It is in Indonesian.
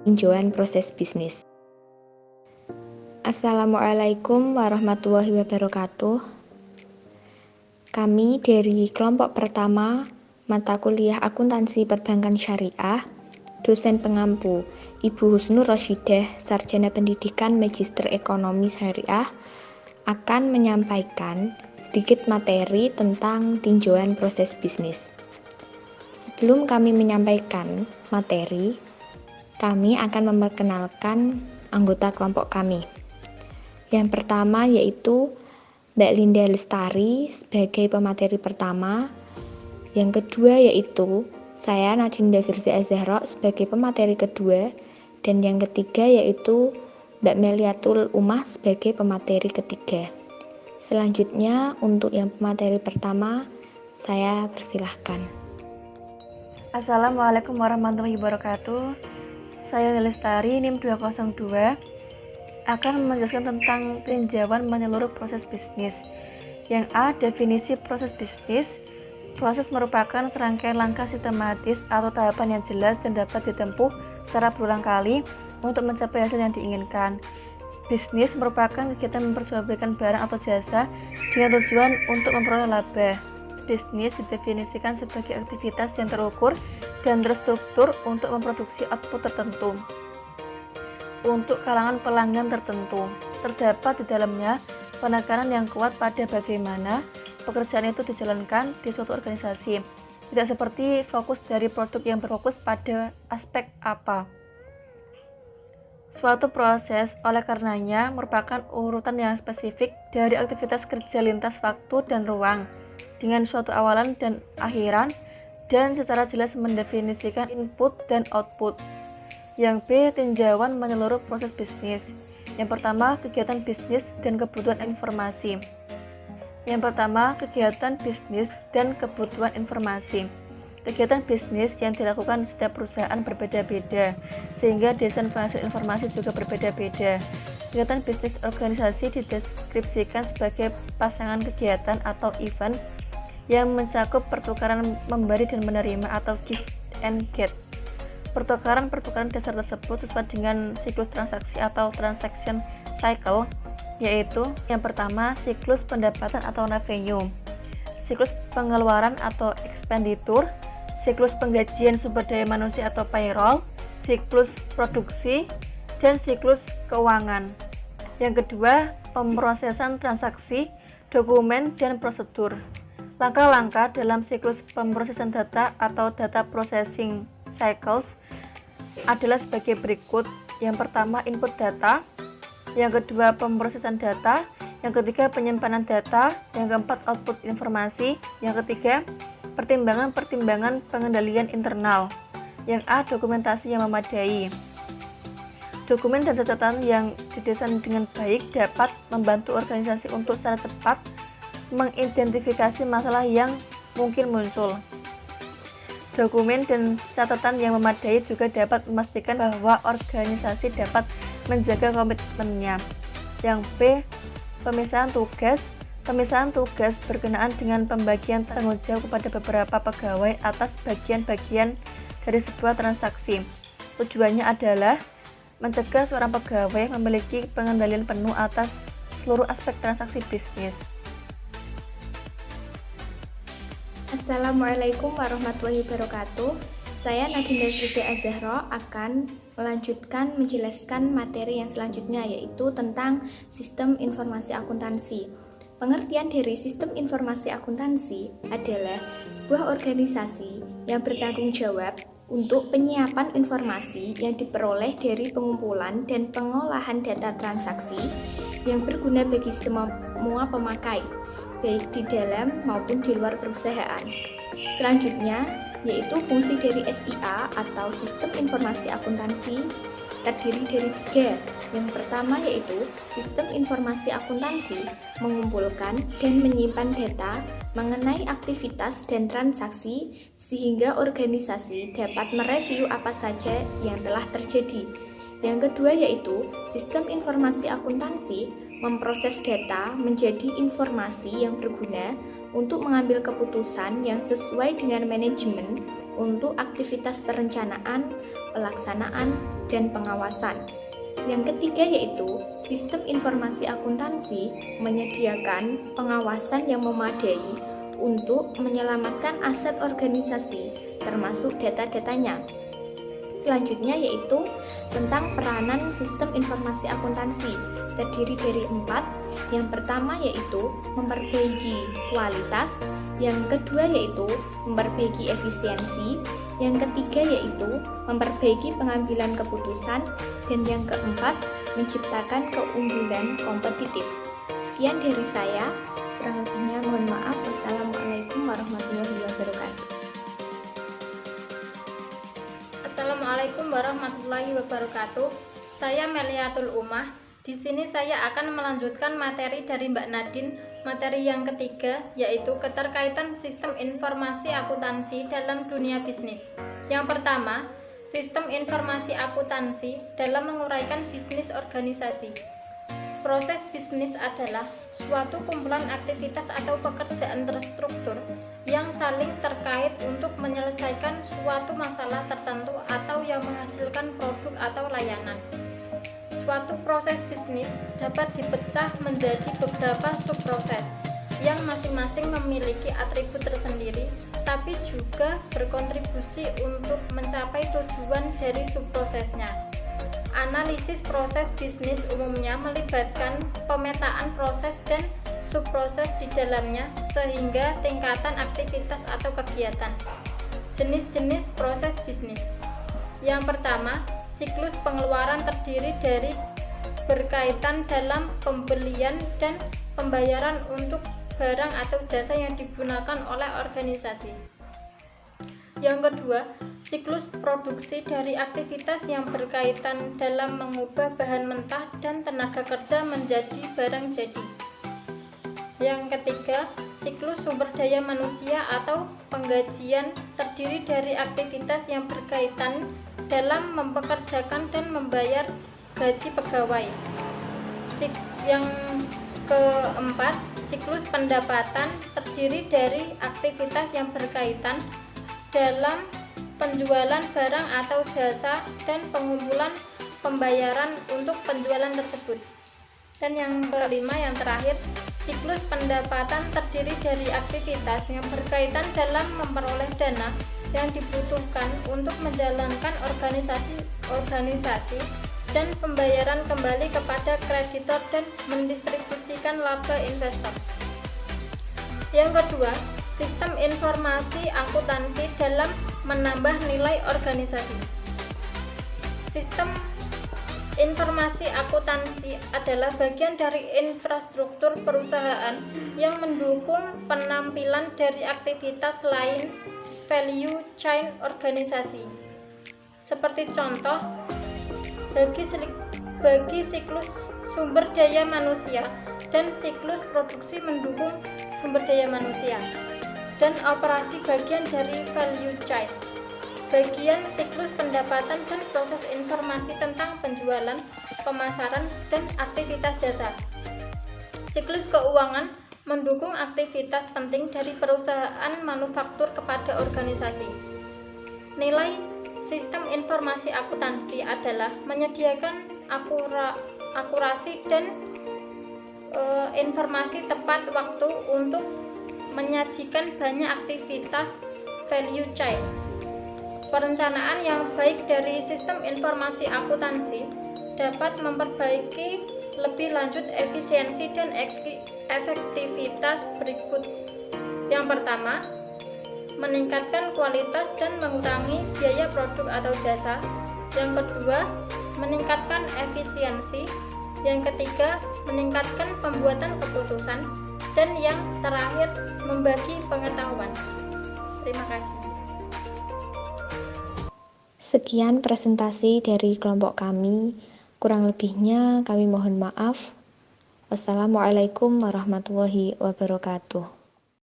peninjauan proses bisnis. Assalamualaikum warahmatullahi wabarakatuh. Kami dari kelompok pertama mata kuliah akuntansi perbankan syariah, dosen pengampu Ibu Husnur Rosyidah, Sarjana Pendidikan Magister Ekonomi Syariah, akan menyampaikan sedikit materi tentang tinjauan proses bisnis. Sebelum kami menyampaikan materi, kami akan memperkenalkan anggota kelompok kami. Yang pertama yaitu Mbak Linda Lestari sebagai pemateri pertama. Yang kedua yaitu saya Nadine Firza Azahra sebagai pemateri kedua. Dan yang ketiga yaitu Mbak Meliatul Umah sebagai pemateri ketiga. Selanjutnya untuk yang pemateri pertama, saya persilahkan. Assalamualaikum warahmatullahi wabarakatuh. Saya Lestari, NIM 202, akan menjelaskan tentang tinjauan menyeluruh proses bisnis. Yang A, definisi proses bisnis. Proses merupakan serangkaian langkah sistematis atau tahapan yang jelas dan dapat ditempuh secara berulang kali untuk mencapai hasil yang diinginkan. Bisnis merupakan kegiatan memperjualbelikan barang atau jasa dengan tujuan untuk memperoleh laba. Bisnis didefinisikan sebagai aktivitas yang terukur dan terstruktur untuk memproduksi output tertentu untuk kalangan pelanggan tertentu. Terdapat di dalamnya penekanan yang kuat pada bagaimana pekerjaan itu dijalankan di suatu organisasi, tidak seperti fokus dari produk yang berfokus pada aspek apa. Suatu proses oleh karenanya merupakan urutan yang spesifik dari aktivitas kerja lintas waktu dan ruang dengan suatu awalan dan akhiran dan secara jelas mendefinisikan input dan output. Yang B, tinjauan menyeluruh proses bisnis. Yang pertama, kegiatan bisnis dan kebutuhan informasi. Yang pertama, kegiatan bisnis dan kebutuhan informasi. Kegiatan bisnis yang dilakukan di setiap perusahaan berbeda-beda, sehingga desain penghasil informasi juga berbeda-beda. Kegiatan bisnis organisasi dideskripsikan sebagai pasangan kegiatan atau event yang mencakup pertukaran memberi dan menerima atau give and get. Pertukaran dasar tersebut sesuai dengan siklus transaksi atau transaction cycle, yaitu yang pertama siklus pendapatan atau revenue, siklus pengeluaran atau expenditure, siklus penggajian sumber daya manusia atau payroll, siklus produksi, dan siklus keuangan. Yang kedua, pemrosesan transaksi, dokumen, dan prosedur. Langkah-langkah dalam siklus pemrosesan data atau data processing cycles adalah sebagai berikut. Yang pertama, input data. Yang kedua, pemrosesan data. Yang ketiga, penyimpanan data. Yang keempat, output informasi. Yang ketiga, pertimbangan pengendalian internal. Yang A, dokumentasi yang memadai. Dokumen dan catatan yang didesain dengan baik dapat membantu organisasi untuk secara cepat mengidentifikasi masalah yang mungkin muncul. Dokumen dan catatan yang memadai juga dapat memastikan bahwa organisasi dapat menjaga komitmennya. Yang B, pemisahan tugas. Pemisahan tugas berkenaan dengan pembagian tanggung jawab kepada beberapa pegawai atas bagian-bagian dari sebuah transaksi. Tujuannya adalah mencegah seorang pegawai memiliki pengendalian penuh atas seluruh aspek transaksi bisnis. Assalamualaikum warahmatullahi wabarakatuh. Saya Nadine Firza Azahra akan melanjutkan menjelaskan materi yang selanjutnya, yaitu tentang sistem informasi akuntansi. Pengertian dari sistem informasi akuntansi adalah sebuah organisasi yang bertanggung jawab untuk penyiapan informasi yang diperoleh dari pengumpulan dan pengolahan data transaksi yang berguna bagi semua pemakai, baik di dalam maupun di luar perusahaan. Selanjutnya, yaitu fungsi dari SIA atau Sistem Informasi Akuntansi terdiri dari 3. Yang pertama yaitu Sistem Informasi Akuntansi mengumpulkan dan menyimpan data mengenai aktivitas dan transaksi sehingga organisasi dapat mereview apa saja yang telah terjadi. Yang kedua yaitu Sistem Informasi Akuntansi memproses data menjadi informasi yang berguna untuk mengambil keputusan yang sesuai dengan manajemen untuk aktivitas perencanaan, pelaksanaan, dan pengawasan. Yang ketiga yaitu sistem informasi akuntansi menyediakan pengawasan yang memadai untuk menyelamatkan aset organisasi termasuk data-datanya. Selanjutnya yaitu tentang peranan sistem informasi akuntansi, terdiri dari 4. Yang pertama yaitu memperbaiki kualitas, yang kedua yaitu memperbaiki efisiensi, yang ketiga yaitu memperbaiki pengambilan keputusan, dan yang keempat menciptakan keunggulan kompetitif. Sekian dari saya, kurang lebihnya mohon maaf. Wassalamualaikum warahmatullahi wabarakatuh. Assalamualaikum warahmatullahi wabarakatuh. Saya Meliatul Umah. Di sini saya akan melanjutkan materi dari Mbak Nadine, materi yang ketiga, yaitu keterkaitan sistem informasi akuntansi dalam dunia bisnis. Yang pertama, sistem informasi akuntansi dalam menguraikan bisnis organisasi. Proses bisnis adalah suatu kumpulan aktivitas atau pekerjaan terstruktur yang saling terkait untuk menyelesaikan suatu masalah tertentu atau yang menghasilkan produk atau layanan. Suatu proses bisnis dapat dipecah menjadi beberapa subproses yang masing-masing memiliki atribut tersendiri, tapi juga berkontribusi untuk mencapai tujuan dari subprosesnya. Analisis proses bisnis umumnya melibatkan pemetaan proses dan subproses di dalamnya sehingga tingkatan aktivitas atau kegiatan. Jenis-jenis proses bisnis. Yang pertama, siklus pengeluaran terdiri dari berkaitan dalam pembelian dan pembayaran untuk barang atau jasa yang digunakan oleh organisasi. Yang kedua, siklus produksi dari aktivitas yang berkaitan dalam mengubah bahan mentah dan tenaga kerja menjadi barang jadi. Yang ketiga, siklus sumber daya manusia atau penggajian terdiri dari aktivitas yang berkaitan dalam mempekerjakan dan membayar gaji pegawai. Yang keempat, siklus pendapatan terdiri dari aktivitas yang berkaitan dalam penjualan barang atau jasa dan pengumpulan pembayaran untuk penjualan tersebut. Dan yang kelima, yang terakhir, siklus pendapatan terdiri dari aktivitas yang berkaitan dalam memperoleh dana yang dibutuhkan untuk menjalankan organisasi dan pembayaran kembali kepada kreditor dan mendistribusikan laba investor. Yang kedua, sistem informasi akuntansi dalam menambah nilai organisasi. Sistem informasi akuntansi adalah bagian dari infrastruktur perusahaan yang mendukung penampilan dari aktivitas lain value chain organisasi. Seperti contoh, bagi siklus sumber daya manusia dan siklus produksi mendukung sumber daya manusia, dan operasi bagian dari value chain, bagian siklus pendapatan dan proses informasi tentang penjualan, pemasaran, dan aktivitas jasa. Siklus keuangan mendukung aktivitas penting dari perusahaan manufaktur kepada organisasi. Nilai sistem informasi akuntansi adalah menyediakan akurasi dan informasi tepat waktu untuk menyajikan banyak aktivitas value chain. Perencanaan yang baik dari sistem informasi akuntansi dapat memperbaiki lebih lanjut efisiensi dan efektivitas berikut. Yang pertama, meningkatkan kualitas dan mengurangi biaya produk atau jasa. Yang kedua, meningkatkan efisiensi. Yang ketiga, meningkatkan pembuatan keputusan. Dan yang terakhir, membagi pengetahuan. Terima kasih. Sekian presentasi dari kelompok kami. Kurang lebihnya kami mohon maaf. Wassalamualaikum warahmatullahi wabarakatuh.